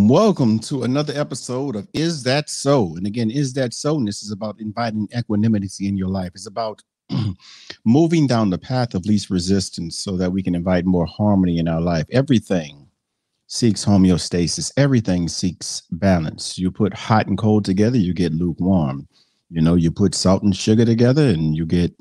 Welcome to another episode of Is That So? And again, Is That So? And this is about inviting equanimity in your life. It's about moving down the path of least resistance so that we can invite more harmony in our life. Everything seeks homeostasis. Everything seeks balance. You put hot and cold together, you get lukewarm. You know, you put salt and sugar together and you get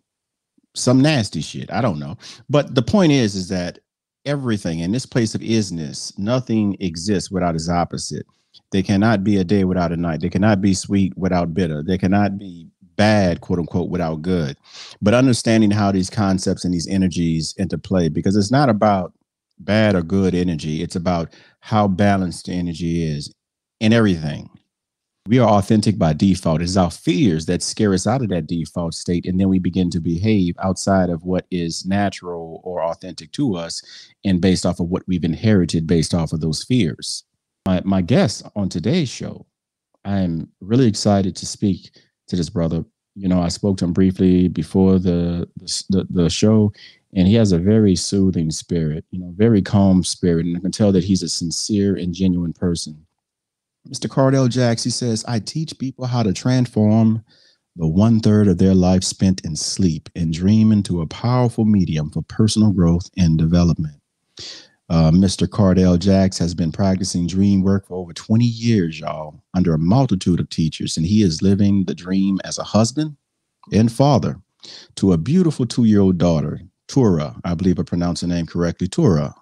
some nasty shit. I don't know. But the point is that everything in this place of isness, nothing exists without its opposite. There cannot be a day without a night. There cannot be sweet without bitter. There cannot be bad, quote unquote, without good. But understanding how these concepts and these energies interplay, because it's not about bad or good energy. It's about how balanced the energy is in everything. We are authentic by default. It's our fears that scare us out of that default state. And then we begin to behave outside of what is natural or authentic to us and based off of what we've inherited based off of those fears. My guest on today's show, I'm really excited to speak to this brother. You know, I spoke to him briefly before the show, and he has a very soothing spirit, you know, very calm spirit. And I can tell that he's a sincere and genuine person. Mr. Cordell Jacks, he says, I teach people how to transform the 1/3 of their life spent in sleep and dream into a powerful medium for personal growth and development. Mr. Cordell Jacks has been practicing dream work for over 20 years, y'all, under a multitude of teachers, and he is living the dream as a husband and father to a beautiful 2-year-old daughter, Tura, I believe I pronounced her name correctly, Tura,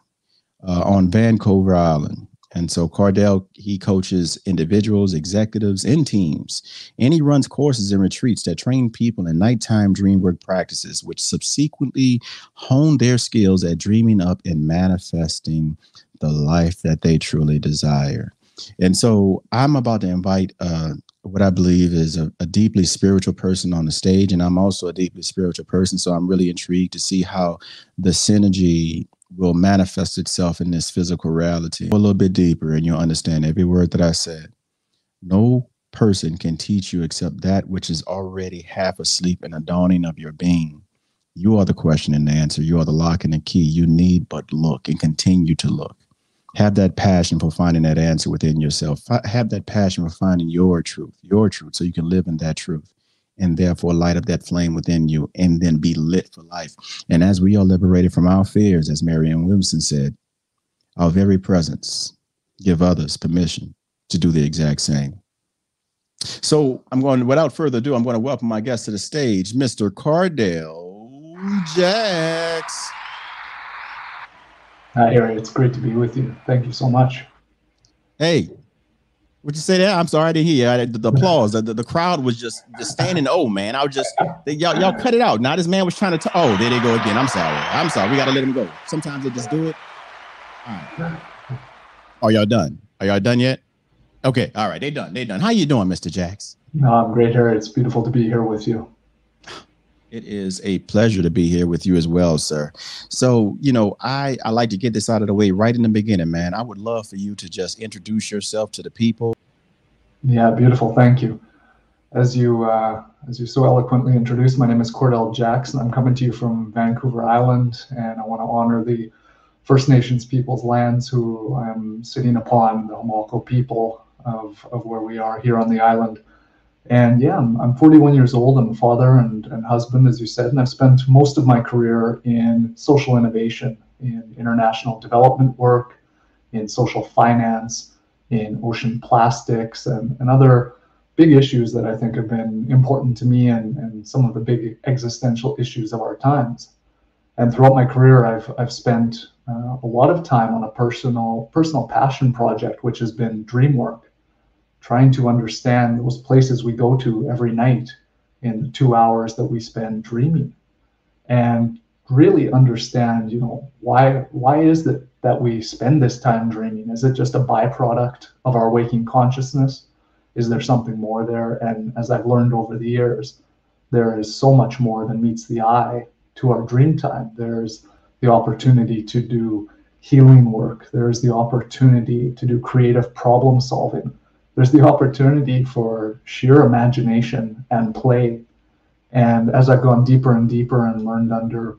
on Vancouver Island. And so Cordell, he coaches individuals, executives, and teams, and he runs courses and retreats that train people in nighttime dream work practices, which subsequently hone their skills at dreaming up and manifesting the life that they truly desire. And so I'm about to invite what I believe is a deeply spiritual person on the stage, and I'm also a deeply spiritual person, so I'm really intrigued to see how the synergy will manifest itself in this physical reality. Go a little bit deeper and you'll understand every word that I said. No person can teach you except that which is already half asleep in the dawning of your being. You are the question and the answer. You are the lock and the key. You need but look and continue to look. Have that passion for finding that answer within yourself. Have that passion for finding your truth, so you can live in that truth and therefore light up that flame within you and then be lit for life. And as we are liberated from our fears, as Marianne Williamson said, our very presence give others permission to do the exact same. So without further ado, I'm going to welcome my guest to the stage, Mr. Cordell Jacks. Hi, Harry. It's great to be with you. Thank you so much. Hey. Would you say that? I'm sorry, I didn't hear you. The applause. The crowd was just standing. Oh man, y'all cut it out. Now this man was trying to. Oh, there they go again. I'm sorry. We gotta let him go. Sometimes they just do it. All right. Are y'all done? Are y'all done yet? Okay. All right. They done. How you doing, Mr. Jacks? No, I'm great, Harry. It's beautiful to be here with you. It is a pleasure to be here with you as well, sir. So, you know, I like to get this out of the way right in the beginning, man. I would love for you to just introduce yourself to the people. Yeah, beautiful. Thank you. As you so eloquently introduced, my name is Cordell Jacks, and I'm coming to you from Vancouver Island, and I want to honor the First Nations people's lands who I'm sitting upon, the Homalco people of where we are here on the island. And yeah, I'm 41 years old. I'm a father and husband, as you said, and I've spent most of my career in social innovation, in international development work, in social finance, in ocean plastics, and other big issues that I think have been important to me and some of the big existential issues of our times. And throughout my career, I've spent a lot of time on a personal passion project, which has been dream work. Trying to understand those places we go to every night in the 2 hours that we spend dreaming, and really understand, you know, why is it that we spend this time dreaming? Is it just a byproduct of our waking consciousness? Is there something more there? And as I've learned over the years, there is so much more than meets the eye to our dream time. There's the opportunity to do healing work. There's the opportunity to do creative problem solving. There's the opportunity for sheer imagination and play. And as I've gone deeper and deeper and learned under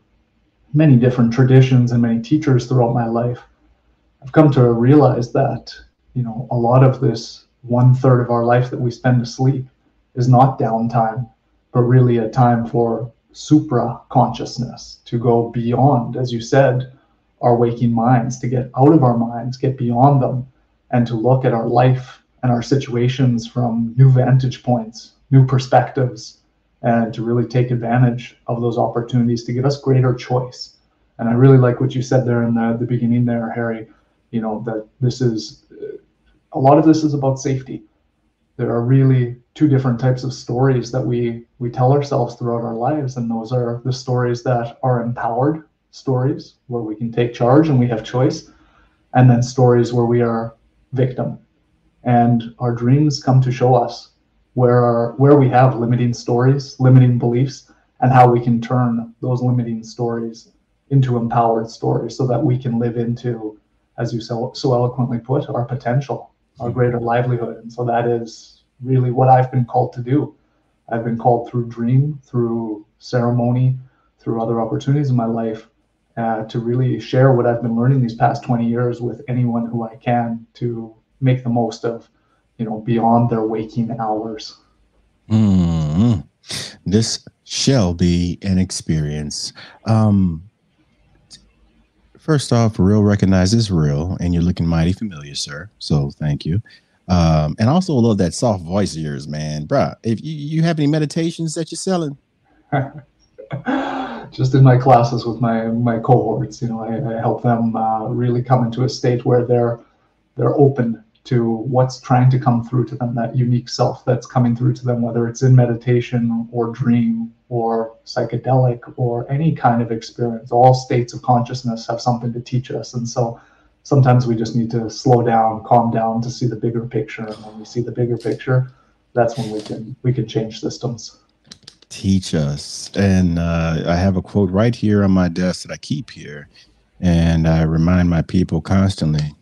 many different traditions and many teachers throughout my life, I've come to realize that, a lot of this 1/3 of our life that we spend asleep is not downtime, but really a time for supra consciousness, to go beyond, as you said, our waking minds, to get out of our minds, get beyond them, and to look at our life and our situations from new vantage points, new perspectives, and to really take advantage of those opportunities to give us greater choice. And I really like what you said there in the beginning there, Harry, that this is, a lot of this is about safety. There are really two different types of stories that we tell ourselves throughout our lives, and those are the stories that are empowered stories, where we can take charge and we have choice, and then stories where we are victim. And our dreams come to show us where we have limiting stories, limiting beliefs, and how we can turn those limiting stories into empowered stories so that we can live into, as you so eloquently put, our potential, our greater livelihood. And so that is really what I've been called to do. I've been called through dream, through ceremony, through other opportunities in my life, to really share what I've been learning these past 20 years with anyone who I can, to make the most of, beyond their waking hours. Mm-hmm. This shall be an experience. First off, real recognizes real, and you're looking mighty familiar, sir. So thank you. And also love that soft voice of yours, man. Bruh, if you have any meditations that you're selling? Just in my classes with my cohorts, I help them really come into a state where they're open to what's trying to come through to them, that unique self that's coming through to them, whether it's in meditation or dream or psychedelic or any kind of experience. All states of consciousness have something to teach us. And so sometimes we just need to slow down, calm down to see the bigger picture. And when we see the bigger picture, that's when we can change systems. Teach us. And I have a quote right here on my desk that I keep here, and I remind my people constantly.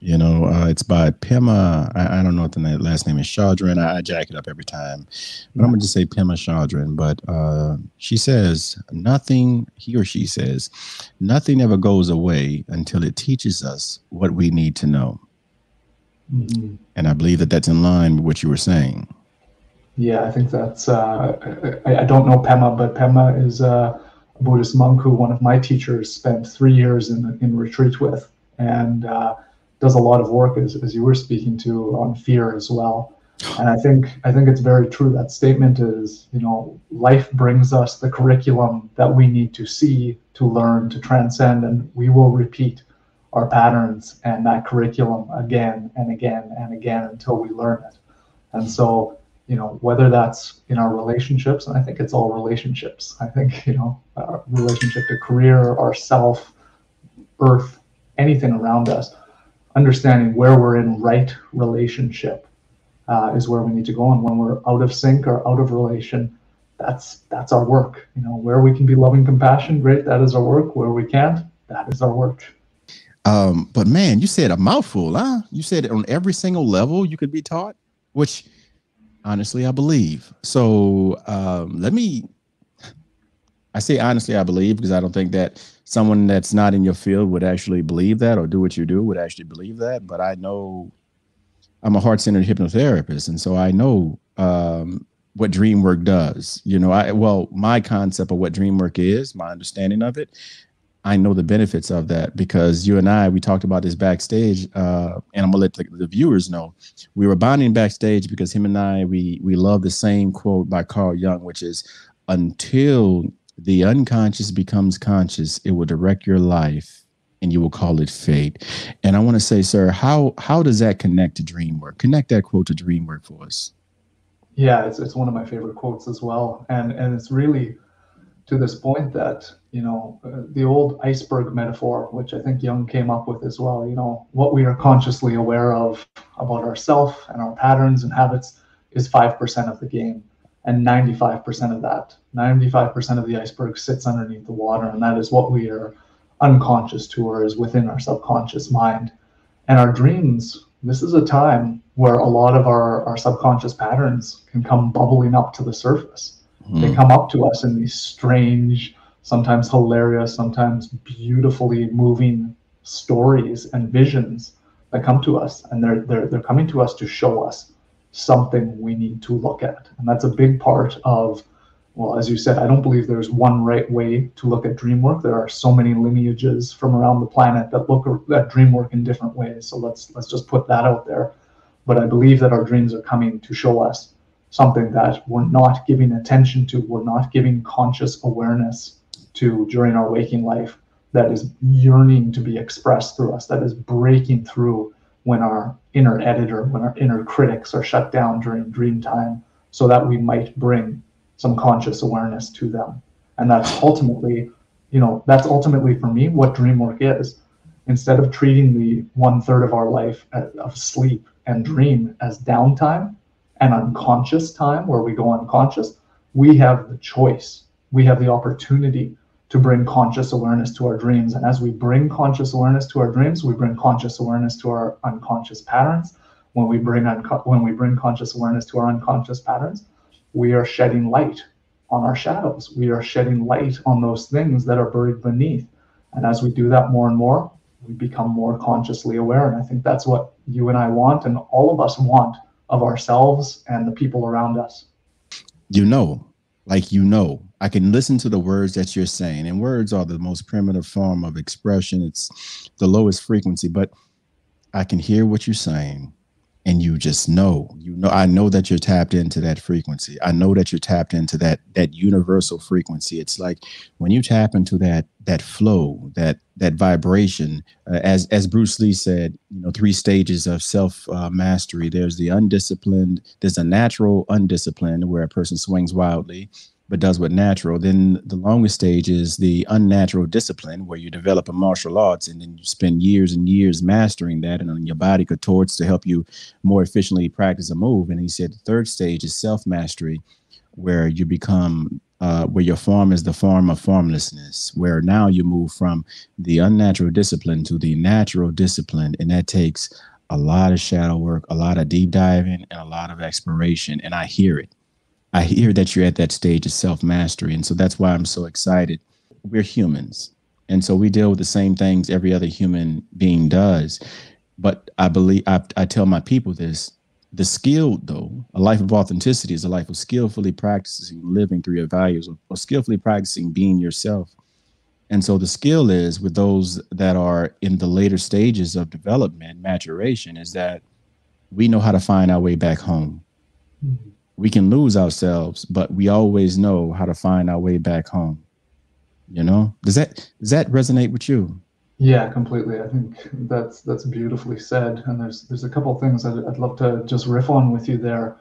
It's by Pema. I don't know what the last name is. Chaudhry. I jack it up every time, but I'm gonna just say Pema Chaudhry. But she says he or she says, nothing ever goes away until it teaches us what we need to know. Mm-hmm. And I believe that that's in line with what you were saying. Yeah, I think that's, I don't know Pema, but Pema is a Buddhist monk who one of my teachers spent 3 years in retreat with, and does a lot of work, as you were speaking to, on fear as well. And I think it's very true. That statement is, life brings us the curriculum that we need to see, to learn, to transcend, and we will repeat our patterns and that curriculum again and again and again until we learn it. And so, whether that's in our relationships, and I think it's all relationships. I think, our relationship to career, ourself, earth, anything around us, understanding where we're in right relationship is where we need to go. And when we're out of sync or out of relation, that's our work. Where we can be loving compassion, great, that is our work. Where we can't, that is our work. But man, you said a mouthful, huh? You said on every single level you could be taught, which honestly, I believe. So I say honestly, I believe, because I don't think that someone that's not in your field would actually believe that, or do what you do would actually believe that. But I know I'm a heart-centered hypnotherapist, and so I know what dream work does. My concept of what dream work is, my understanding of it, I know the benefits of that, because you and we talked about this backstage, and I'm gonna let the viewers know. We were bonding backstage because him and I, we love the same quote by Carl Jung, which is, until the unconscious becomes conscious, it will direct your life and you will call it fate. And I want to say, sir, how does that connect to dream work? Connect that quote to dream work for us. Yeah, it's one of my favorite quotes as well. And it's really to this point that, the old iceberg metaphor, which I think Jung came up with as well, what we are consciously aware of about ourselves and our patterns and habits is 5% of the game. And 95% of that, 95% of the iceberg sits underneath the water, and that is what we are unconscious to, or is within our subconscious mind. And our dreams, this is a time where a lot of our subconscious patterns can come bubbling up to the surface. They come up to us in these strange, sometimes hilarious, sometimes beautifully moving stories and visions that come to us, and they're coming to us to show us something we need to look at. And that's a big part of, well, as you said, I don't believe there's one right way to look at dream work. There are so many lineages from around the planet that look at dream work in different ways. So let's just put that out there. But I believe that our dreams are coming to show us something that we're not giving attention to, we're not giving conscious awareness to during our waking life, that is yearning to be expressed through us, that is breaking through when our inner editor, when our inner critics are shut down during dream time, so that we might bring some conscious awareness to them. And that's ultimately, that's ultimately for me what dream work is. Instead of treating the 1/3 of our life of sleep and dream as downtime and unconscious time where we go unconscious, we have the choice, we have the opportunity to bring conscious awareness to our dreams. And as we bring conscious awareness to our dreams, we bring conscious awareness to our unconscious patterns. When we bring conscious awareness to our unconscious patterns, we are shedding light on our shadows. We are shedding light on those things that are buried beneath. And as we do that more and more, we become more consciously aware. And I think that's what you and I want, and all of us want, of ourselves and the people around us. I can listen to the words that you're saying, and words are the most primitive form of expression. It's the lowest frequency, but I can hear what you're saying, and you just know, I know that you're tapped into that frequency. I know that you're tapped into that universal frequency. It's like when you tap into that flow, that vibration, as Bruce Lee said, 3 stages of self mastery. There's the undisciplined, there's a natural undisciplined, where a person swings wildly but does what natural. Then the longest stage is the unnatural discipline, where you develop a martial arts and then you spend years and years mastering that, and then your body contorts to help you more efficiently practice a move. And he said the 3rd stage is self-mastery, where you become where your form is the form of formlessness, where now you move from the unnatural discipline to the natural discipline. And that takes a lot of shadow work, a lot of deep diving, and a lot of exploration. And I hear it. I hear that you're at that stage of self-mastery. And so that's why I'm so excited. We're humans. And so we deal with the same things every other human being does. But I believe, I tell my people this, the skill, though, a life of authenticity is a life of skillfully practicing living through your values, or skillfully practicing being yourself. And so the skill is, with those that are in the later stages of development, maturation, is that we know how to find our way back home. Mm-hmm. We can lose ourselves, but we always know how to find our way back home. Does that resonate with you? Yeah, completely. I think that's beautifully said. And there's a couple of things I'd love to just riff on with you there.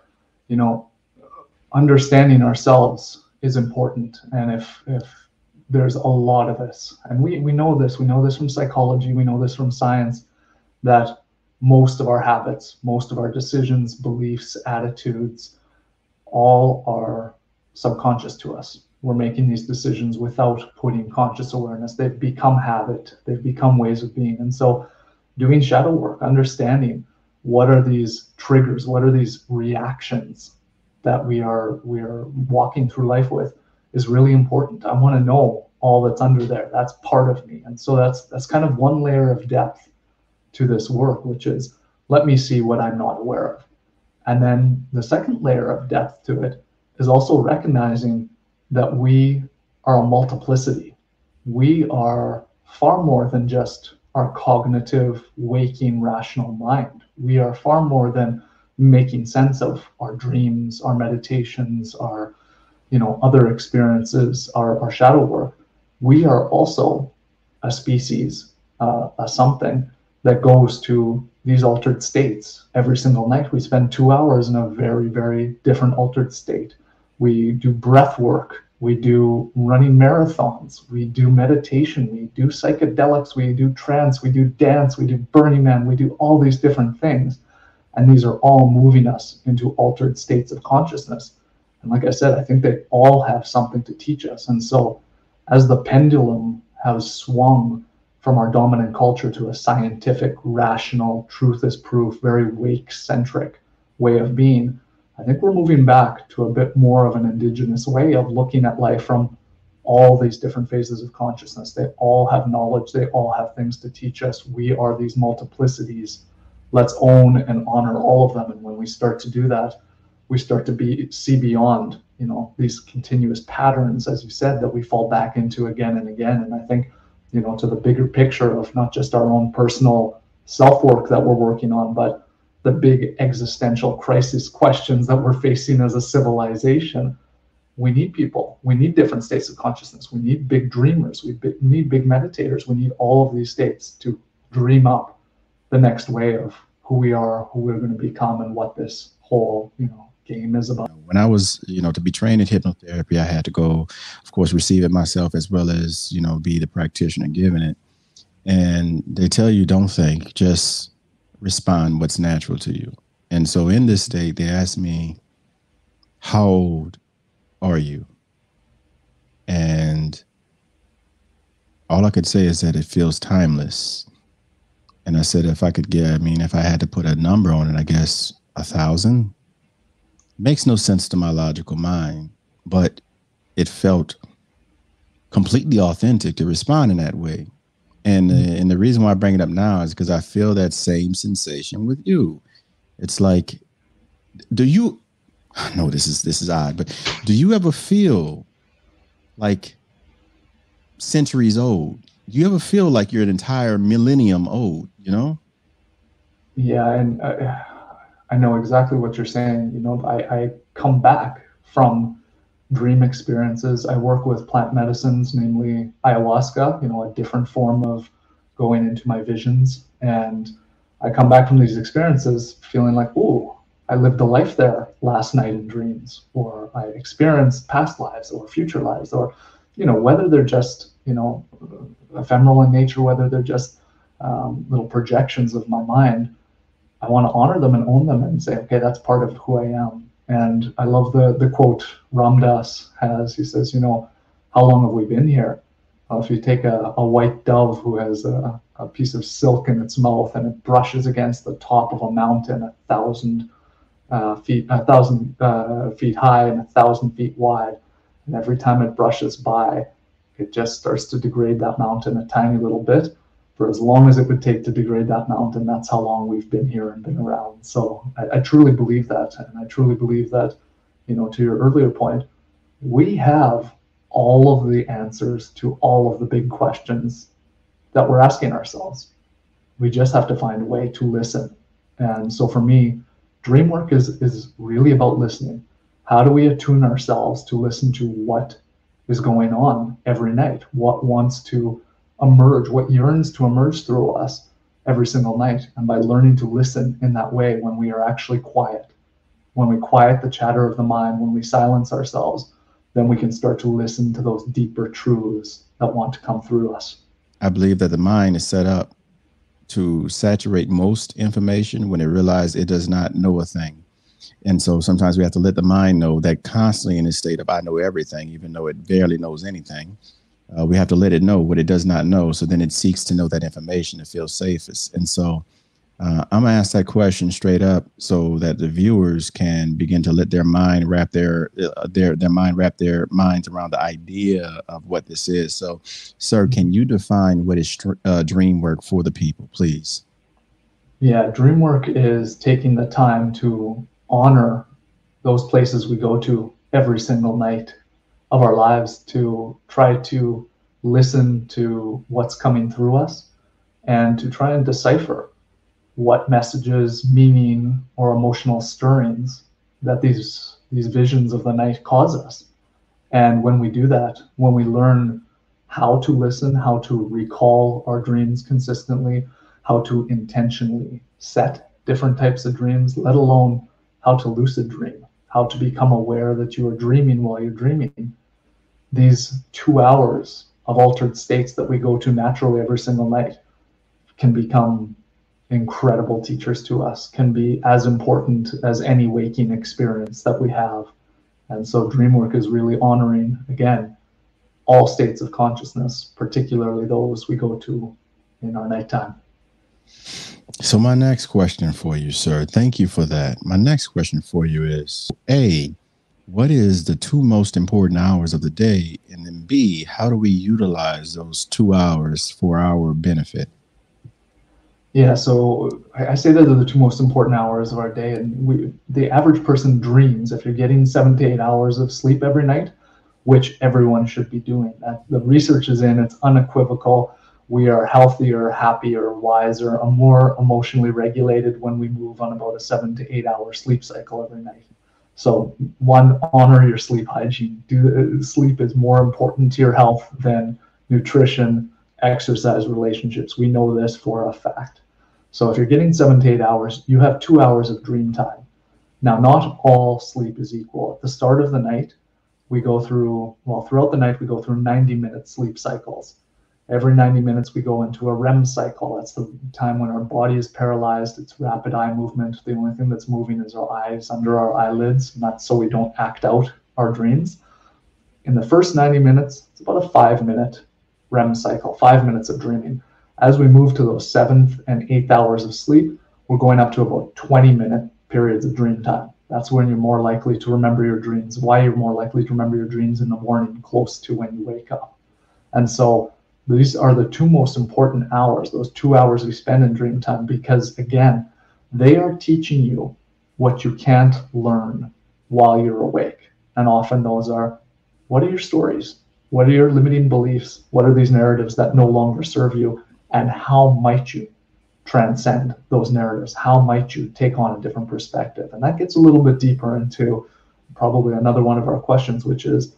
Understanding ourselves is important. And if there's a lot of this, and we know this from psychology, we know this from science, that most of our habits, most of our decisions, beliefs, attitudes, all are subconscious to us. We're making these decisions without putting conscious awareness. They've become habit. They've become ways of being. And so doing shadow work, understanding what are these triggers, what are these reactions that we are walking through life with, is really important. I want to know all that's under there. That's part of me. And so that's kind of one layer of depth to this work, which is, let me see what I'm not aware of. And then the second layer of depth to it is also recognizing that we are a multiplicity. We are far more than just our cognitive, waking, rational mind. We are far more than making sense of our dreams, our meditations, our other experiences, our shadow work. We are also a species, a something that goes to these altered states every single night. We spend 2 hours in a very, very different altered state. We do breath work. We do running marathons. We do meditation. We do psychedelics. We do trance. We do dance. We do Burning Man. We do all these different things. And these are all moving us into altered states of consciousness. And like I said, I think they all have something to teach us. And so as the pendulum has swung from our dominant culture to a scientific, rational, truth is proof, very wake-centric way of being, I think we're moving back to a bit more of an indigenous way of looking at life from all these different phases of consciousness. They all have knowledge. They all have things to teach us. We are these multiplicities. Let's own and honor all of them. And when we start to do that, we start to see beyond, these continuous patterns, as you said, that we fall back into again and again. And I think, to the bigger picture of not just our own personal self-work that we're working on, but the big existential crisis questions that we're facing as a civilization. We need people. We need different states of consciousness. We need big dreamers. We need big meditators. We need all of these states to dream up the next way of who we are, who we're going to become, and what this whole, game is about. When I was, to be trained in hypnotherapy, I had to go, of course, receive it myself as well as, be the practitioner giving it. And they tell you, don't think, just respond what's natural to you. And so in this state, they asked me, how old are you? And all I could say is that it feels timeless. And I said, if I had to put a number on it, I guess 1,000. Makes no sense to my logical mind, but it felt completely authentic to respond in that way. And the reason why I bring it up now is because I feel that same sensation with you. It's like, I know this is odd, but do you ever feel like centuries old? Do you ever feel like you're an entire millennium old, Yeah, and I know exactly what you're saying. I come back from dream experiences. I work with plant medicines, namely ayahuasca, a different form of going into my visions. And I come back from these experiences feeling like, ooh, I lived a life there last night in dreams, or I experienced past lives or future lives, or, whether they're just, ephemeral in nature, whether they're just little projections of my mind. I want to honor them and own them and say, okay, that's part of who I am. And I love the quote Ram Dass has. He says, how long have we been here? If you take a white dove who has a piece of silk in its mouth and it brushes against the top of a mountain 1,000 feet high and 1,000 feet wide, and every time it brushes by, it just starts to degrade that mountain a tiny little bit. For as long as it would take to degrade that mountain, that's how long we've been here and been around. So I truly believe that. And I truly believe that, to your earlier point, we have all of the answers to all of the big questions that we're asking ourselves. We just have to find a way to listen. And so for me, dream work is really about listening. How do we attune ourselves to listen to what is going on every night? What wants to emerge, what yearns to emerge through us every single night? And by learning to listen in that way, when we are actually quiet, when we quiet the chatter of the mind, when we silence ourselves, then we can start to listen to those deeper truths that want to come through us. I believe that the mind is set up to saturate most information when it realizes it does not know a thing. And so sometimes we have to let the mind know that constantly in a state of I know everything, even though it barely knows anything. We have to let it know what it does not know. So then it seeks to know that information to feel safest. And so I'm going to ask that question straight up so that the viewers can begin to let their mind wrap their minds around the idea of what this is. So, sir, can you define what is dream work for the people, please? Yeah, dream work is taking the time to honor those places we go to every single night of our lives, to try to listen to what's coming through us and to try and decipher what messages, meaning, or emotional stirrings that these visions of the night cause us. And when we do that, when we learn how to listen, how to recall our dreams consistently, how to intentionally set different types of dreams, let alone how to lucid dream, how to become aware that you are dreaming while you're dreaming, these 2 hours of altered states that we go to naturally every single night can become incredible teachers to us, can be as important as any waking experience that we have. And so dream work is really honoring, again, all states of consciousness, particularly those we go to in our nighttime. So my next question for you, sir, thank you for that. My next question for you is, A, what is the 2 most important hours of the day? And then B, how do we utilize those 2 hours for our benefit? Yeah, so I say that are the 2 most important hours of our day. And the average person dreams, if you're getting 7 to 8 hours of sleep every night, which everyone should be doing. The research is in, it's unequivocal. We are healthier, happier, wiser, more emotionally regulated when we move on about a 7 to 8 hour sleep cycle every night. So 1, honor your sleep hygiene. Sleep is more important to your health than nutrition, exercise, relationships. We know this for a fact. So if you're getting 7 to 8 hours, you have 2 hours of dream time. Now, not all sleep is equal. At the start of the night, we go through, throughout the night, we go through 90-minute sleep cycles. Every 90 minutes, we go into a REM cycle. That's the time when our body is paralyzed. It's rapid eye movement. The only thing that's moving is our eyes under our eyelids, and that's so we don't act out our dreams. In the first 90 minutes, it's about a 5-minute REM cycle, 5 minutes of dreaming. As we move to those 7th and 8th hours of sleep, we're going up to about 20-minute periods of dream time. That's when you're more likely to remember your dreams, why you're more likely to remember your dreams in the morning, close to when you wake up. And so these are the 2 most important hours, those 2 hours we spend in dream time, because again, they are teaching you what you can't learn while you're awake. And often those are, what are your stories? What are your limiting beliefs? What are these narratives that no longer serve you? And how might you transcend those narratives? How might you take on a different perspective? And that gets a little bit deeper into probably another one of our questions, which is,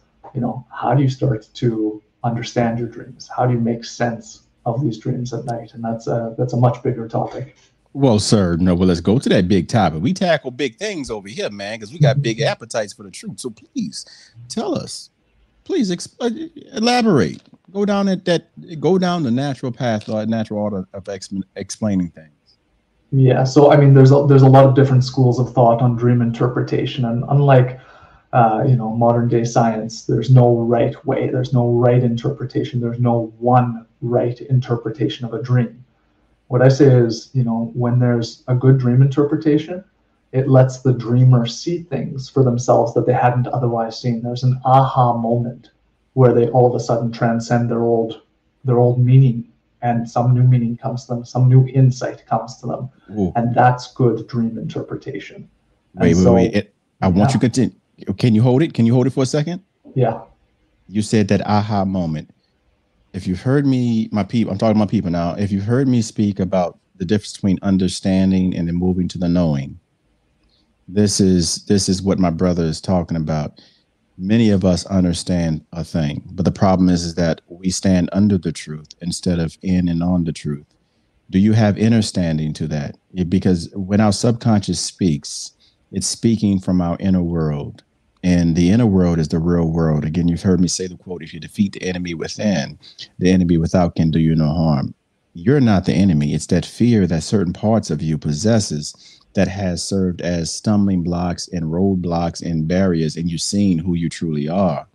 how do you start to understand your dreams? How do you make sense of these dreams at night? And that's a much bigger topic. Well, sir, no, well, let's go to that big topic. We tackle big things over here, man, because we got big appetites for the truth. So please tell us, please elaborate. Go down the natural path or natural order of explaining things. Yeah, so I mean, there's a lot of different schools of thought on dream interpretation, and unlike modern day science, there's no right way, there's no right interpretation, there's no one right interpretation of a dream. What I say is, when there's a good dream interpretation, it lets the dreamer see things for themselves that they hadn't otherwise seen. There's an aha moment where they all of a sudden transcend their old meaning, and some new meaning comes to them, some new insight comes to them. Ooh. And that's good dream interpretation. Wait. I want you to continue. Can you hold it? Can you hold it for a second? Yeah. You said that aha moment. If you've heard me, my people, I'm talking to my people now. If you've heard me speak about the difference between understanding and then moving to the knowing, this is what my brother is talking about. Many of us understand a thing, but the problem is that we stand under the truth instead of in and on the truth. Do you have understanding to that? Because when our subconscious speaks, it's speaking from our inner world, and the inner world is the real world. Again, you've heard me say the quote, if you defeat the enemy within, the enemy without can do you no harm. You're not the enemy. It's that fear that certain parts of you possesses that has served as stumbling blocks and roadblocks and barriers, and you've seen who you truly are.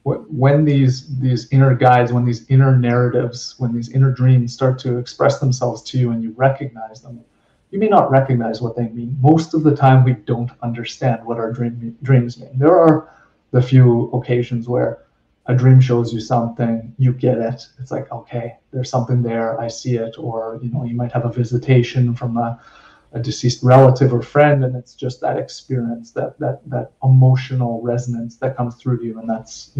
When these inner guides, when these inner narratives, when these inner dreams start to express themselves to you and you recognize them, you may not recognize what they mean. Most of the time, we don't understand what our dreams mean. There are the few occasions where a dream shows you something, you get it. It's like, okay, there's something there, I see it. Or, you might have a visitation from a deceased relative or friend, and it's just that experience, that emotional resonance that comes through to you, and that's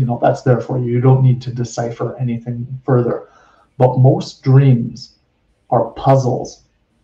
there for you. You don't need to decipher anything further. But most dreams are puzzles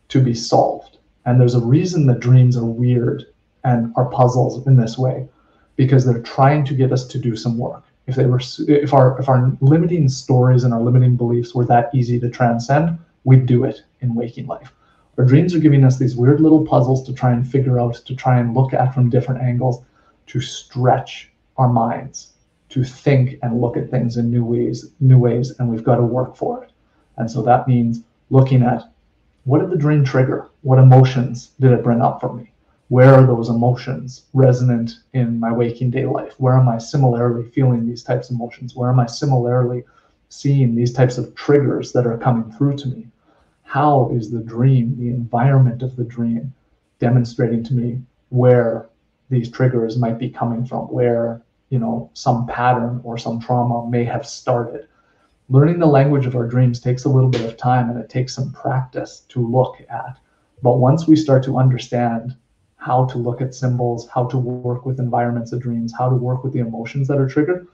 to be solved, and there's a reason that dreams are weird and are puzzles in this way, because they're trying to get us to do some work. If our limiting stories and our limiting beliefs were that easy to transcend, we'd do it in waking life. Our dreams are giving us these weird little puzzles to try and figure out, to try and look at from different angles, to stretch our minds, to think and look at things in new ways, and we've got to work for it. And so that means looking at, what did the dream trigger? What emotions did it bring up for me? where are those emotions resonant in my waking day life? Where am I similarly feeling these types of emotions? Where am I similarly seeing these types of triggers that are coming through to me? How is the dream, the environment of the dream, demonstrating to me where these triggers might be coming from, where, some pattern or some trauma may have started? Learning the language of our dreams takes a little bit of time, and it takes some practice to look at. But once we start to understand how to look at symbols, how to work with environments of dreams, how to work with the emotions that are triggered,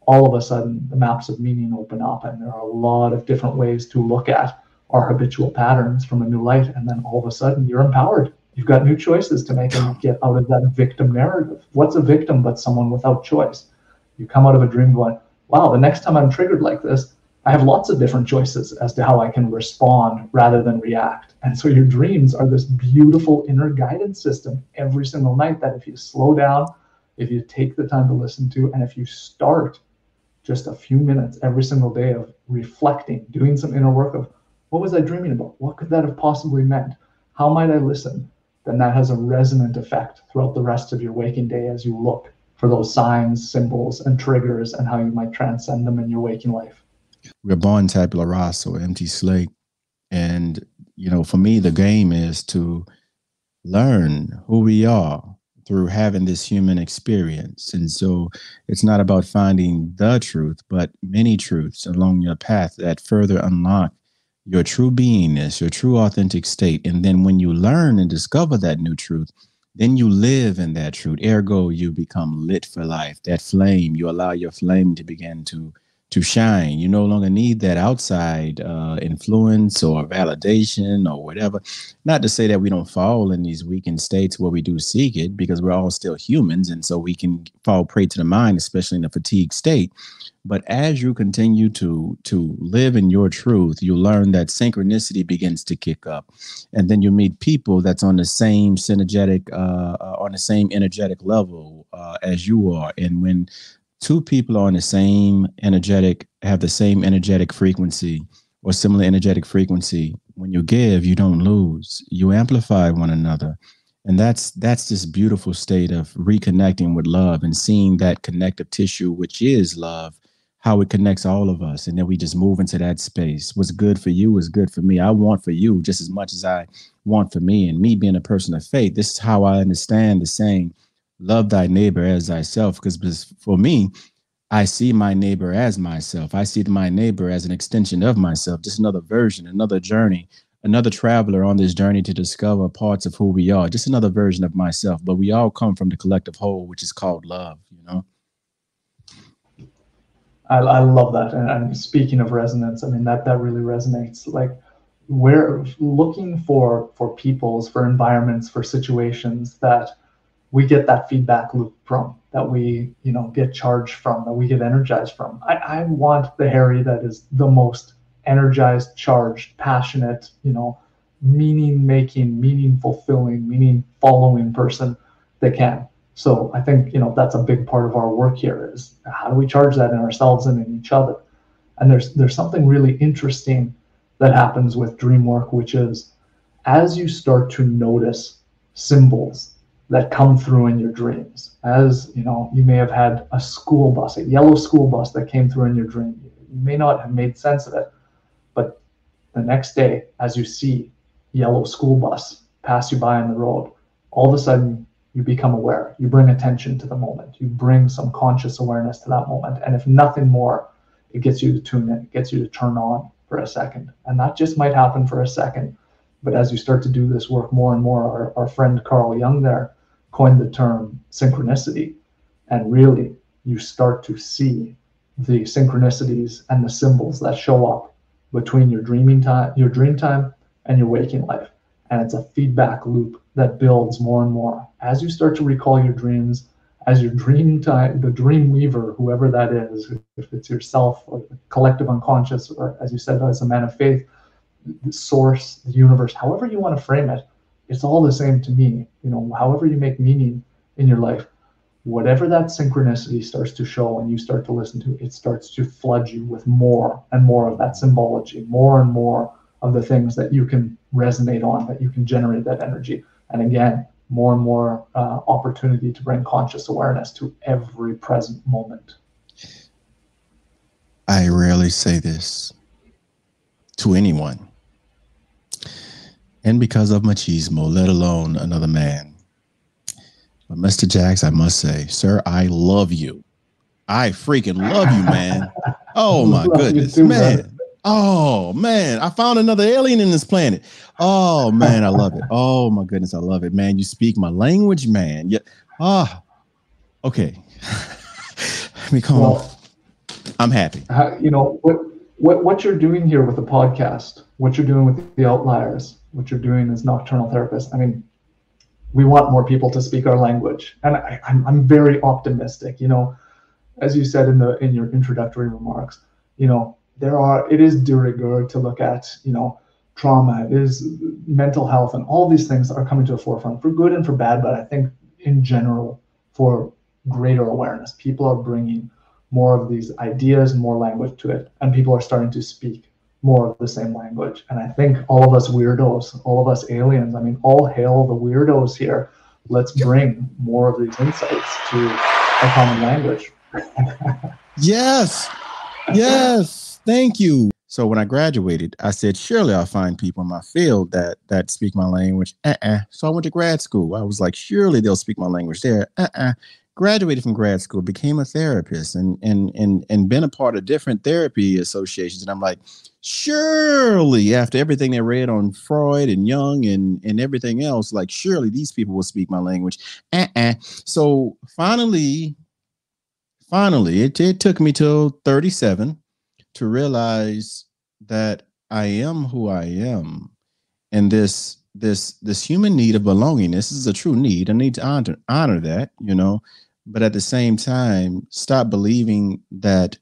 all of a sudden the maps of meaning open up, and there are a lot of different ways to look at our habitual patterns from a new light. And then all of a sudden you're empowered. You've got new choices to make and get out of that victim narrative. What's a victim but someone without choice? You come out of a dream going, wow, the next time I'm triggered like this, I have lots of different choices as to how I can respond rather than react. And so your dreams are this beautiful inner guidance system every single night that if you slow down, if you take the time to listen to, and if you start just a few minutes every single day of reflecting, doing some inner work of what was I dreaming about? What could that have possibly meant? How might I listen? Then that has a resonant effect throughout the rest of your waking day as you look for those signs, symbols, and triggers and how you might transcend them in your waking life. We're born tabula rasa, or empty slate. And, for me, the game is to learn who we are through having this human experience. And so it's not about finding the truth, but many truths along your path that further unlock your true beingness, your true authentic state. And then when you learn and discover that new truth, then you live in that truth. Ergo, you become lit for life. That flame, you allow your flame to begin to shine. You no longer need that outside influence or validation or whatever. Not to say that we don't fall in these weakened states where we do seek it, because we're all still humans, and so we can fall prey to the mind, especially in a fatigued state. But as you continue to live in your truth, you learn that synchronicity begins to kick up, and then you meet people that's on the same synergetic, on the same energetic level as you are. And when two people are on the same energetic, have the same energetic frequency or similar energetic frequency, when you give, you don't lose. You amplify one another. And that's this beautiful state of reconnecting with love and seeing that connective tissue, which is love, how it connects all of us. And then we just move into that space. What's good for you is good for me. I want for you just as much as I want for me. And me being a person of faith, this is how I understand the saying, love thy neighbor as thyself. Because for me, I see my neighbor as myself. I see my neighbor as an extension of myself, just another version, another journey, another traveler on this journey to discover parts of who we are, just another version of myself. But we all come from the collective whole, which is called love, I love that. And speaking of resonance, I mean, that really resonates. Like, we're looking for peoples, for environments, for situations that we get that feedback loop from, that we, get charged from, that we get energized from. I want the Harry that is the most energized, charged, passionate, meaning making, meaning fulfilling, meaning following person they can. So I think, that's a big part of our work here is how do we charge that in ourselves and in each other? And there's something really interesting that happens with dream work, which is as you start to notice symbols that come through in your dreams, as you may have had a school bus, a yellow school bus that came through in your dream. You may not have made sense of it, but the next day, as you see yellow school bus pass you by on the road, all of a sudden you become aware. You bring attention to the moment. You bring some conscious awareness to that moment. And if nothing more, it gets you to tune in. It gets you to turn on for a second. And that just might happen for a second. But as you start to do this work more and more, our friend Carl Jung there coined the term synchronicity. And really, you start to see the synchronicities and the symbols that show up between your dream time, and your waking life. And it's a feedback loop that builds more and more. As you start to recall your dreams, as your dream time, the dream weaver, whoever that is, if it's yourself or the collective unconscious, or as you said, as a man of faith, the source, the universe, however you want to frame it, it's all the same to me. However you make meaning in your life, whatever that synchronicity starts to show and you start to listen to, it starts to flood you with more and more of that symbology, more and more of the things that you can resonate on, that you can generate that energy. And again, more and more opportunity to bring conscious awareness to every present moment. I rarely say this to anyone, and because of machismo, let alone another man. But Mr. Jacks, I must say, sir, I love you. I freaking love you, man. Oh my goodness, too, man. man. Oh man, I found another alien in this planet. Oh man, I love it. Oh my goodness, I love it, man. You speak my language, man. Yeah. Ah, okay. Let me calm. Well, I'm happy. you know what you're doing here with the podcast, what you're doing with the outliers, what you're doing as nocturnal therapists. I mean, we want more people to speak our language, and I'm very optimistic. You know, as you said in your introductory remarks, you know, it is de rigueur to look at, you know, trauma, it is mental health, and all these things are coming to the forefront for good and for bad. But I think in general, for greater awareness, people are bringing more of these ideas, more language to it, and people are starting to speak more of the same language. And I think all of us weirdos, all of us aliens, I mean, all hail the weirdos here. Let's bring more of these insights to a common language. Yes. Yes. Thank you. So when I graduated, I said, surely I'll find people in my field that speak my language. So I went to grad school. I was like, surely they'll speak my language there. Graduated from grad school, became a therapist, and been a part of different therapy associations. And I'm like, surely after everything they read on Freud and Jung and everything else, like surely these people will speak my language. So finally, it took me till 37 to realize that I am who I am, and this human need of belonging. This is a true need. I need to honor that, you know, but at the same time, stop believing that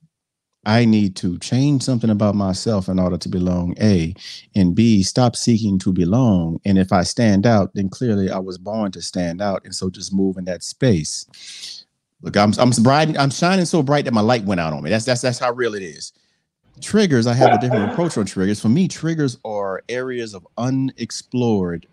I need to change something about myself in order to belong, A, and B, stop seeking to belong. And if I stand out, then clearly I was born to stand out, and so just move in that space. Look, I'm bright. I'm shining so bright that my light went out on me. That's how real it is. Triggers, I have a different approach on triggers. For me, triggers are areas of unexplored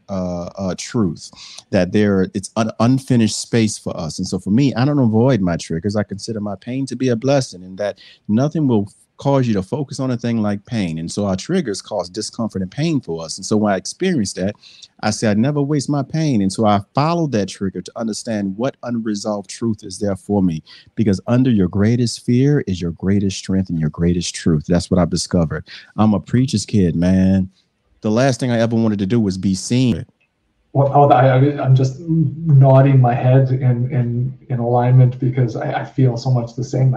truth, that it's an unfinished space for us. And so for me, I don't avoid my triggers. I consider my pain to be a blessing, and that nothing will cause you to focus on a thing like pain. And so our triggers cause discomfort and pain for us. And so when I experienced that, I said, I never waste my pain. And so I followed that trigger to understand what unresolved truth is there for me, because under your greatest fear is your greatest strength and your greatest truth. That's what I've discovered. I'm a preacher's kid, man. The last thing I ever wanted to do was be seen. Well, I'm just nodding my head in alignment, because I feel so much the same.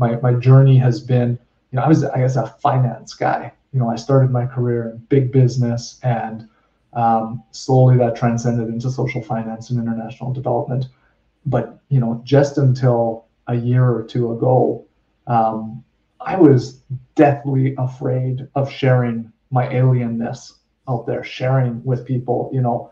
My journey has been, you know, I guess a finance guy. You know, I started my career in big business, and slowly that transcended into social finance and international development. But, you know, just until a year or two ago, I was deathly afraid of sharing my alienness out there, sharing with people, you know,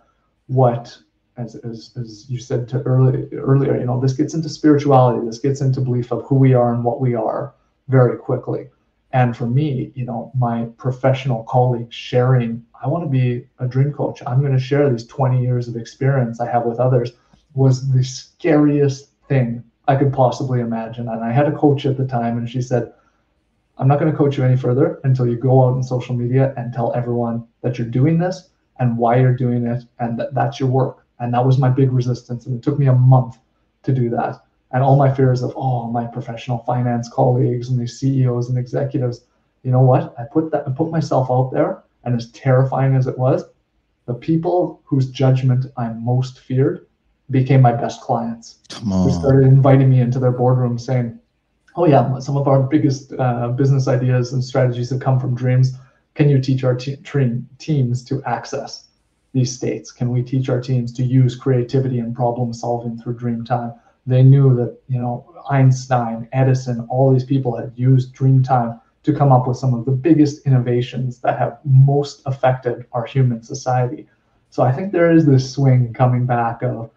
what, as you said earlier, you know, this gets into spirituality, this gets into belief of who we are and what we are very quickly. And for me, you know, my professional colleagues sharing, I want to be a dream coach, I'm going to share these 20 years of experience I have with others, was the scariest thing I could possibly imagine. And I had a coach at the time, and she said, I'm not going to coach you any further until you go out on social media and tell everyone that you're doing this and why you're doing it, and that's your work. And that was my big resistance. And it took me a month to do that. And all my fears of, oh, my professional finance colleagues and these CEOs and executives, you know what? I put myself out there, and as terrifying as it was, the people whose judgment I most feared became my best clients. Come on. Who started inviting me into their boardroom saying, oh yeah, some of our biggest business ideas and strategies have come from dreams. Can you teach our teams to access these states? Can we teach our teams to use creativity and problem solving through dream time? They knew that, you know, Einstein, Edison, all these people had used dream time to come up with some of the biggest innovations that have most affected our human society. So I think there is this swing coming back of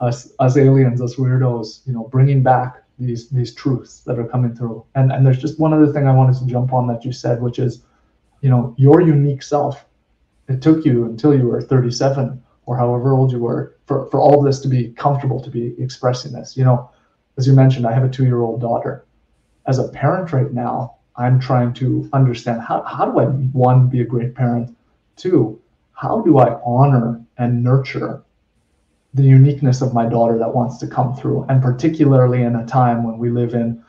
us aliens, us weirdos, you know, bringing back these truths that are coming through. And there's just one other thing I wanted to jump on that you said, which is, you know, your unique self. It took you until you were 37 or however old you were, for all of this to be comfortable to be expressing this. You know, as you mentioned, I have a 2-year-old daughter. As a parent right now, I'm trying to understand how do I, one, be a great parent, two, how do I honor and nurture the uniqueness of my daughter that wants to come through, and particularly in a time when we live in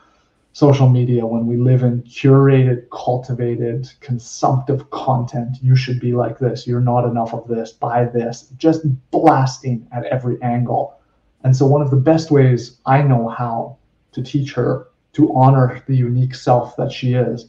social media, when we live in curated, cultivated, consumptive content. You should be like this. You're not enough of this. Buy this. Just blasting at every angle. And so one of the best ways I know how to teach her to honor the unique self that she is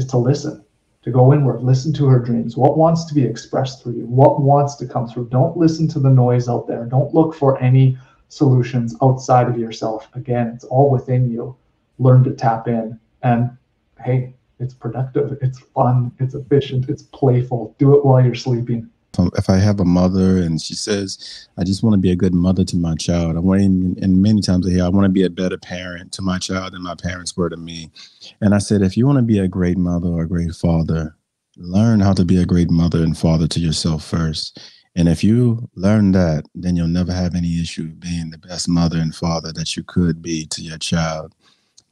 to listen, to go inward, listen to her dreams. What wants to be expressed through you? What wants to come through? Don't listen to the noise out there. Don't look for any solutions outside of yourself. Again, it's all within you. Learn to tap in, and hey, it's productive, it's fun, it's efficient, it's playful. Do it while you're sleeping. If I have a mother and she says, I just want to be a good mother to my child, and many times I hear, I want to be a better parent to my child than my parents were to me. And I said, if you want to be a great mother or a great father, learn how to be a great mother and father to yourself first. And if you learn that, then you'll never have any issue being the best mother and father that you could be to your child.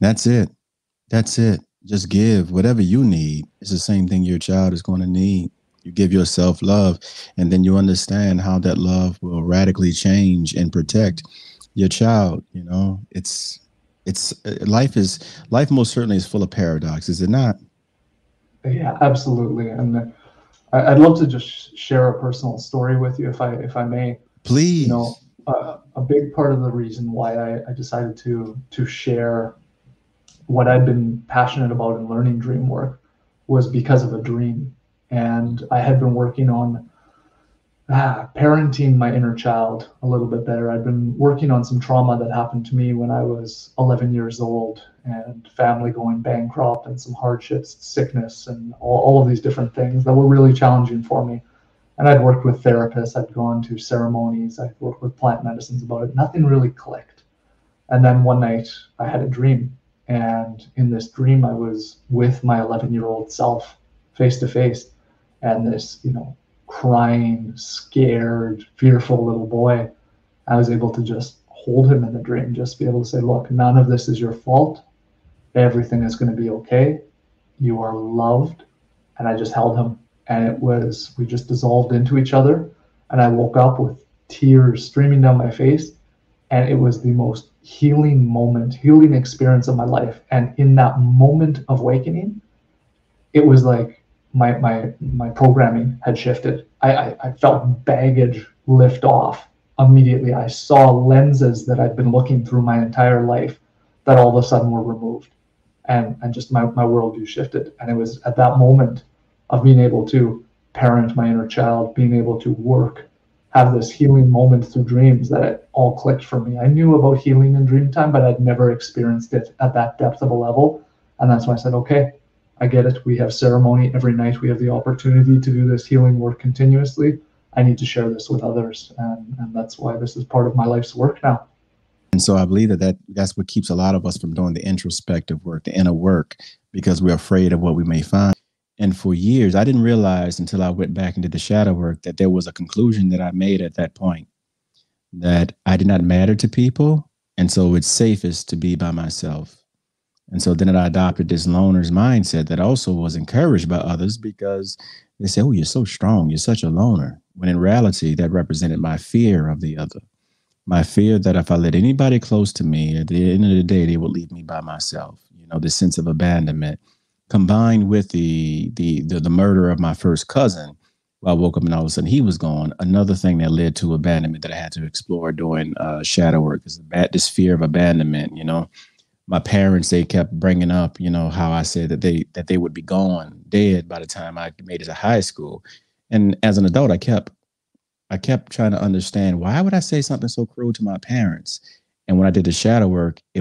That's it. That's it. Just give whatever you need. It's the same thing your child is going to need. You give yourself love, and then you understand how that love will radically change and protect your child. You know, life most certainly is full of paradox, is it not? Yeah, absolutely. And I'd love to just share a personal story with you, if I may. Please. You know, a big part of the reason why I decided to share what I'd been passionate about in learning dream work was because of a dream. And I had been working on parenting my inner child a little bit better. I'd been working on some trauma that happened to me when I was 11 years old, and family going bankrupt, and some hardships, sickness, and all of these different things that were really challenging for me. And I'd worked with therapists, I'd gone to ceremonies, I'd worked with plant medicines about it. Nothing really clicked. And then one night I had a dream. And in this dream, I was with my 11-year-old self face to face. And this, you know, crying, scared, fearful little boy, I was able to just hold him in the dream, just be able to say, look, none of this is your fault. Everything is going to be okay. You are loved. And I just held him. And we just dissolved into each other. And I woke up with tears streaming down my face. And it was the most healing moment, healing experience of my life. And in that moment of awakening, it was like my programming had shifted. I felt baggage lift off immediately. I saw lenses that I'd been looking through my entire life that all of a sudden were removed. And just my worldview shifted. And it was at that moment of being able to parent my inner child, being able to work, have this healing moment through dreams, that it all clicked for me. I knew about healing in dream time, but I'd never experienced it at that depth of a level. And that's when I said, okay, I get it. We have ceremony every night. We have the opportunity to do this healing work continuously. I need to share this with others. And that's why this is part of my life's work now. And so I believe that's what keeps a lot of us from doing the introspective work, the inner work, because we're afraid of what we may find. And for years, I didn't realize until I went back and did the shadow work that there was a conclusion that I made at that point, that I did not matter to people. And so it's safest to be by myself. And so then I adopted this loner's mindset that also was encouraged by others, because they say, oh, you're so strong, you're such a loner. When in reality, that represented my fear of the other. My fear that if I let anybody close to me, at the end of the day, they would leave me by myself. You know, this sense of abandonment, combined with the murder of my first cousin. Well, I woke up and all of a sudden he was gone. Another thing that led to abandonment that I had to explore doing shadow work is this fear of abandonment. You know, my parents, they kept bringing up, you know, how I said that they would be gone, dead by the time I made it to high school. And as an adult, I kept trying to understand, why would I say something so cruel to my parents? And when I did the shadow work, I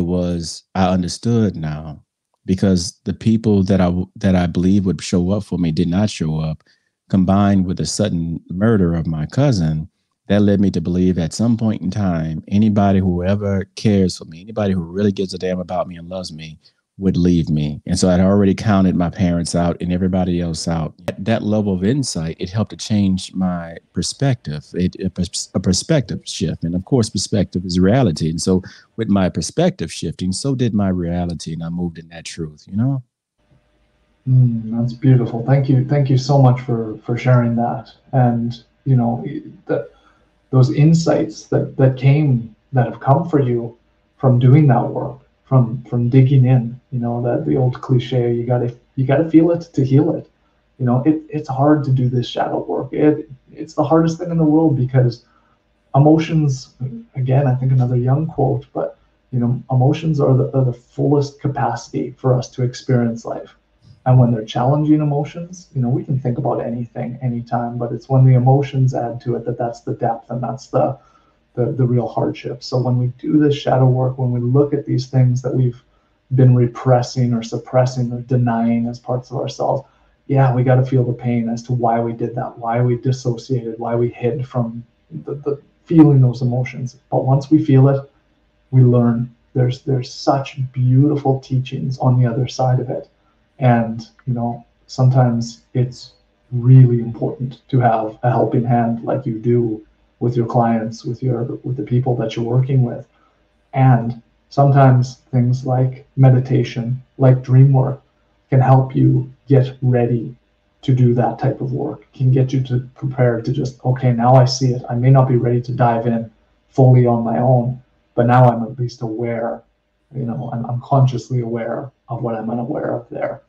understood now, because the people that I believe would show up for me did not show up, combined with the sudden murder of my cousin. That led me to believe at some point in time, anybody who ever cares for me, anybody who really gives a damn about me and loves me, would leave me. And so I'd already counted my parents out and everybody else out. At that level of insight, it helped to change my perspective, a perspective shift. And of course, perspective is reality. And so with my perspective shifting, so did my reality. And I moved in that truth, you know? That's beautiful. Thank you. Thank you so much for sharing that. And, you know, those insights that have come for you from doing that work, from digging in, you know, that the old cliche, you gotta feel it to heal it. You know, it's hard to do this shadow work. It's the hardest thing in the world because emotions, again, I think another young quote, but you know, emotions are the fullest capacity for us to experience life. And when they're challenging emotions, you know, we can think about anything, anytime, but it's when the emotions add to it that's the depth and that's the real hardship. So when we do this shadow work, when we look at these things that we've been repressing or suppressing or denying as parts of ourselves, yeah, we got to feel the pain as to why we did that, why we dissociated, why we hid from the feeling those emotions. But once we feel it, we learn. There's such beautiful teachings on the other side of it. And, you know, sometimes it's really important to have a helping hand like you do with your clients, with the people that you're working with. And sometimes things like meditation, like dream work, can help you get ready to do that type of work, can get you to prepare to just, okay, now I see it. I may not be ready to dive in fully on my own, but now I'm at least aware, you know, I'm consciously aware of what I'm unaware of there.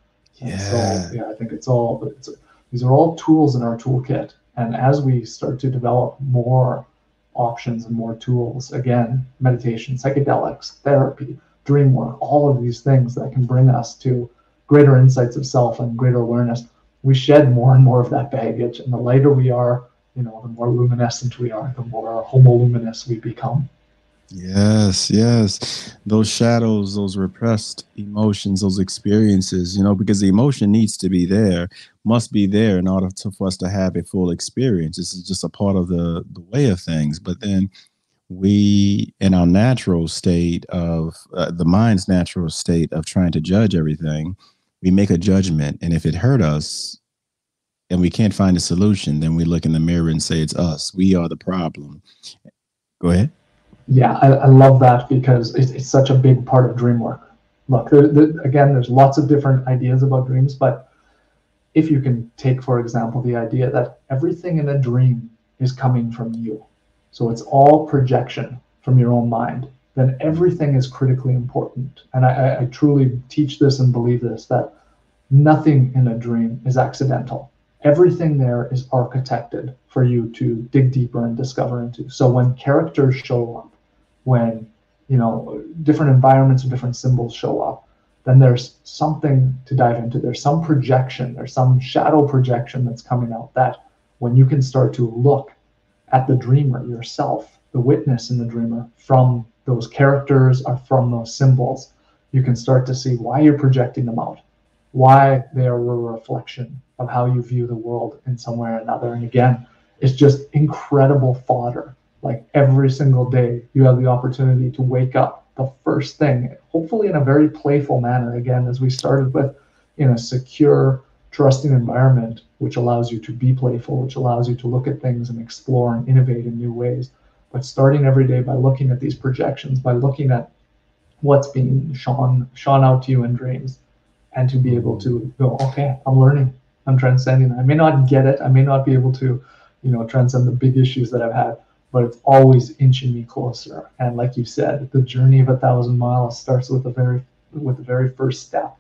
And so, yeah, I think these are all tools in our toolkit. And as we start to develop more options and more tools, again, meditation, psychedelics, therapy, dream work, all of these things that can bring us to greater insights of self and greater awareness, we shed more and more of that baggage. And the lighter we are, you know, the more luminescent we are, the more homoluminous we become. Yes, yes. Those shadows, those repressed emotions, those experiences, you know, because the emotion needs to be there, must be there in order for us to have a full experience. This is just a part of the way of things. But then we, in our natural state of the mind's natural state of trying to judge everything, we make a judgment. And if it hurt us and we can't find a solution, then we look in the mirror and say, it's us. We are the problem. Go ahead. Yeah, I love that because it's such a big part of dream work. Look, again, there's lots of different ideas about dreams, but if you can take, for example, the idea that everything in a dream is coming from you, so it's all projection from your own mind, then everything is critically important. And I truly teach this and believe this, that nothing in a dream is accidental. Everything there is architected for you to dig deeper and discover into. So when characters show up, when, you know, different environments or different symbols show up, then there's something to dive into. There's some projection, there's some shadow projection that's coming out, that when you can start to look at the dreamer yourself, the witness in the dreamer, from those characters or from those symbols, you can start to see why you're projecting them out, why they are a reflection of how you view the world in some way or another. And again, it's just incredible fodder. Like every single day, you have the opportunity to wake up the first thing, hopefully in a very playful manner. Again, as we started with, in a secure, trusting environment, which allows you to be playful, which allows you to look at things and explore and innovate in new ways. But starting every day by looking at these projections, by looking at what's being shone out to you in dreams, and to be able to go, okay, I'm learning, I'm transcending. I may not get it, I may not be able to, you know, transcend the big issues that I've had, but it's always inching me closer. And like you said, the journey of 1,000 miles starts with the very first step.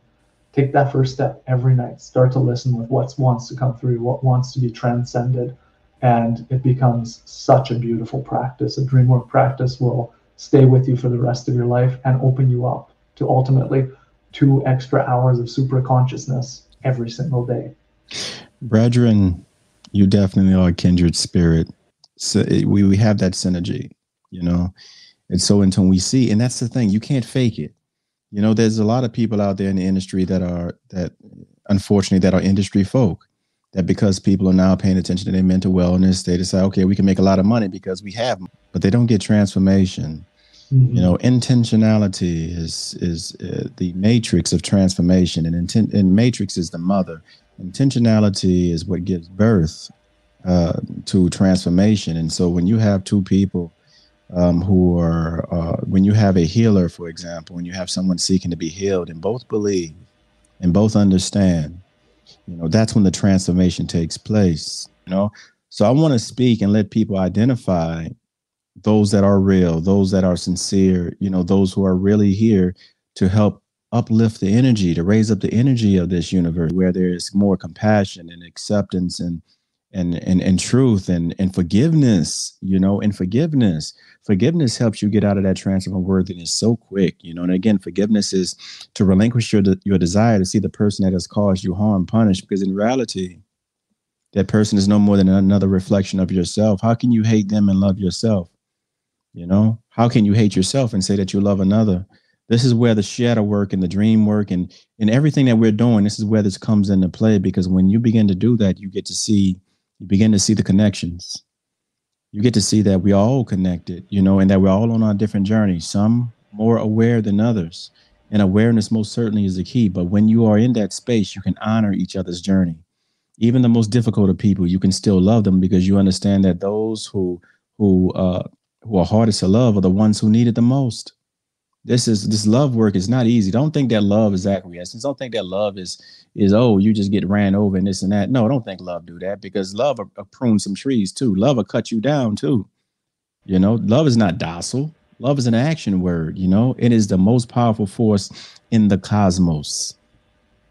Take that first step every night. Start to listen with what wants to come through, what wants to be transcended, and it becomes such a beautiful practice. A dream work practice will stay with you for the rest of your life and open you up to ultimately 2 extra hours of super consciousness every single day. Brethren, you definitely are a kindred spirit. So we have that synergy, you know. And so until we see, and that's the thing, you can't fake it. You know, there's a lot of people out there in the industry that unfortunately that are industry folk, that because people are now paying attention to their mental wellness, they decide, okay, we can make a lot of money because we have, but they don't get transformation. You know, intentionality is the matrix of transformation, and matrix is the mother. Intentionality is what gives birth to transformation. And so when you have two people who are, when you have a healer, for example, when you have someone seeking to be healed and both believe and both understand, you know, that's when the transformation takes place, you know. So I want to speak and let people identify those that are real, those that are sincere, you know, those who are really here to help uplift the energy, to raise up the energy of this universe where there is more compassion and acceptance and truth and forgiveness, you know, and forgiveness helps you get out of that trance of unworthiness so quick, you know. And again, forgiveness is to relinquish your desire to see the person that has caused you harm punished, because in reality, that person is no more than another reflection of yourself. How can you hate them and love yourself? You know, how can you hate yourself and say that you love another? This is where the shadow work and the dream work and everything that we're doing, this is where this comes into play, because when you begin to do that, you begin to see the connections. You get to see that we are all connected, you know, and that we're all on our different journeys, some more aware than others. And awareness most certainly is the key. But when you are in that space, you can honor each other's journey. Even the most difficult of people, you can still love them, because you understand that those who are hardest to love are the ones who need it the most. This love work is not easy. Don't think that love is acquiescence. Don't think that love is oh, you just get ran over and this and that. No, don't think love do that, because love will prune some trees too. Love will cut you down too. You know, love is not docile. Love is an action word. You know, it is the most powerful force in the cosmos.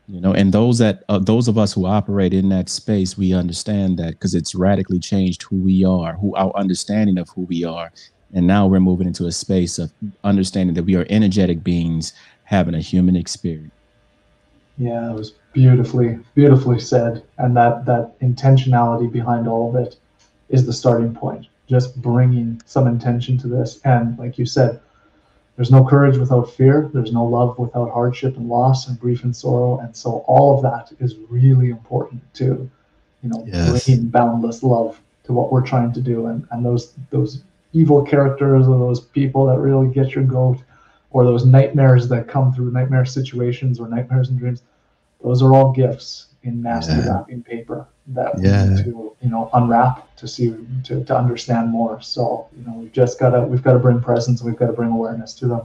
You know, and those of us who operate in that space, we understand that, because it's radically changed who we are, who our understanding of who we are. And now we're moving into a space of understanding that we are energetic beings having a human experience. Yeah, it was beautifully said. And that intentionality behind all of it is the starting point. Just bringing some intention to this. And like you said, there's no courage without fear. There's no love without hardship and loss and grief and sorrow. And so all of that is really important to, you know, Yes. bringing boundless love to what we're trying to do. And those evil characters or those people that really get your goat, or those nightmares that come through, nightmare situations or nightmares and dreams, those are all gifts in nasty wrapping paper that we need to, you know, unwrap to see, to understand more. So, you know, we've got to bring presence, and we've got to bring awareness to them.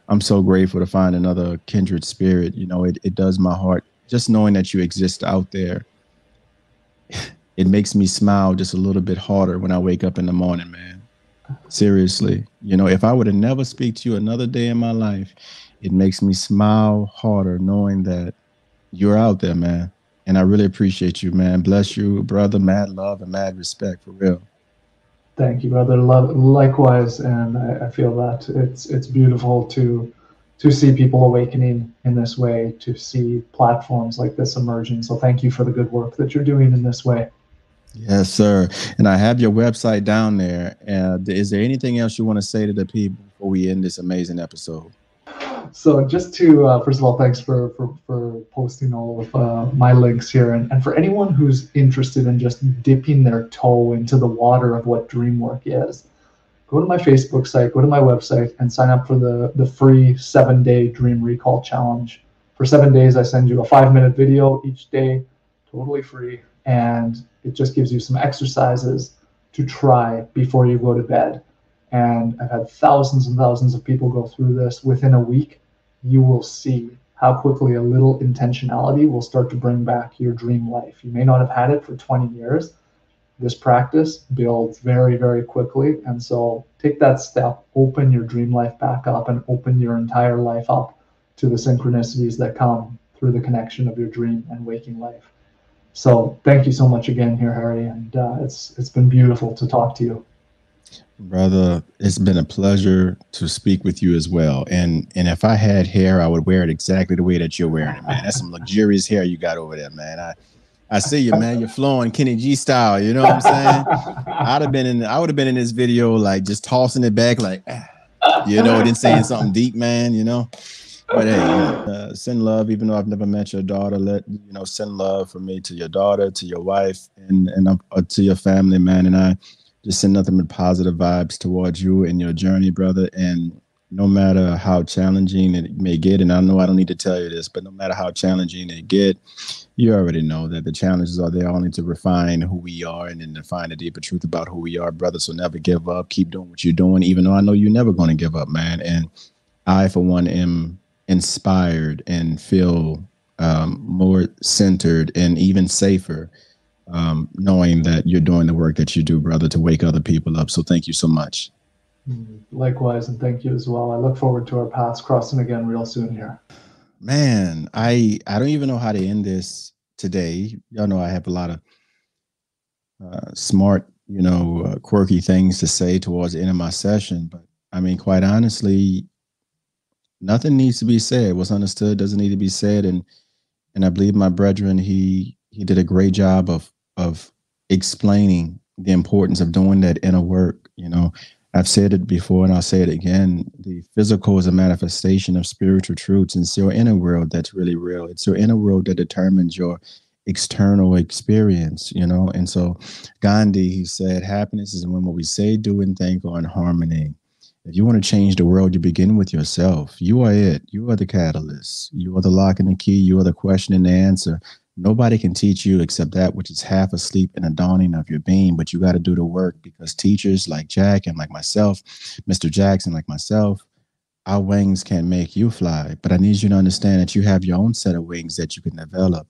I'm so grateful to find another kindred spirit. You know, it does my heart just knowing that you exist out there. It makes me smile just a little bit harder when I wake up in the morning, man. Seriously, you know, if I would have never speak to you another day in my life, it makes me smile harder knowing that you're out there, man. And I really appreciate you, man. Bless you, brother. Mad love and mad respect, for real. Thank you, brother. Likewise, and I feel that it's beautiful to see people awakening in this way, to see platforms like this emerging. So thank you for the good work that you're doing in this way. Yes, sir. And I have your website down there. Is there anything else you want to say to the people before we end this amazing episode? So just to, first of all, thanks for posting all of my links here. And for anyone who's interested in just dipping their toe into the water of what dream work is, go to my Facebook site, go to my website, and sign up for the free 7-day Dream Recall Challenge. For 7 days, I send you a 5-minute video each day, totally free. And it just gives you some exercises to try before you go to bed. And I've had thousands and thousands of people go through this. Within a week, you will see how quickly a little intentionality will start to bring back your dream life. You may not have had it for 20 years. This practice builds very, very quickly. And so take that step, open your dream life back up, and open your entire life up to the synchronicities that come through the connection of your dream and waking life. So thank you so much again here, Harry. And it's been beautiful to talk to you. Brother, it's been a pleasure to speak with you as well. And if I had hair, I would wear it exactly the way that you're wearing it, man. That's some luxurious hair you got over there, man. I see you, man. You're flowing Kenny G style. You know what I'm saying? I would have been in this video, like just tossing it back, like, you know, then saying something deep, man, you know. But hey, send love, even though I've never met your daughter. Send love from me to your daughter, to your wife, and to your family, man. And I just send nothing but positive vibes towards you and your journey, brother. And no matter how challenging it may get, and I know I don't need to tell you this, but no matter how challenging it get, you already know that the challenges are there only to refine who we are and then to find a deeper truth about who we are, brother. So never give up. Keep doing what you're doing, even though I know you're never going to give up, man. And I, for one, am inspired and feel more centered and even safer, knowing that you're doing the work that you do, brother, to wake other people up. So thank you so much. Likewise, and thank you as well. I look forward to our paths crossing again real soon here. Man, I don't even know how to end this today. Y'all know I have a lot of smart, quirky things to say towards the end of my session. But I mean, quite honestly, nothing needs to be said. What's understood doesn't need to be said. And I believe my brethren, he did a great job of explaining the importance of doing that inner work. I've said it before and I'll say it again. The physical is a manifestation of spiritual truths. And it's your inner world that's really real. It's your inner world that determines your external experience, And so Gandhi, he said, happiness is when what we say, do, and think are in harmony. If you want to change the world, you begin with yourself. You are it. You are the catalyst. You are the lock and the key. You are the question and the answer. Nobody can teach you except that which is half asleep in the dawning of your being, but you got to do the work, because teachers like Jack and like myself, Mr. Jackson like myself, our wings can't make you fly. But I need you to understand that you have your own set of wings that you can develop.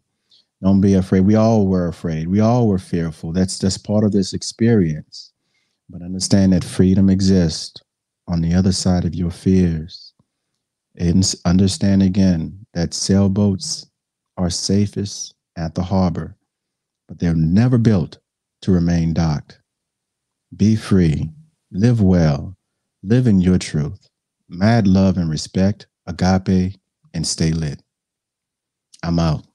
Don't be afraid. We all were afraid. We all were fearful. That's part of this experience. But understand that freedom exists on the other side of your fears. And understand again that sailboats are safest at the harbor, but they're never built to remain docked. Be free, live well, live in your truth, mad love and respect, agape, and stay lit. I'm out.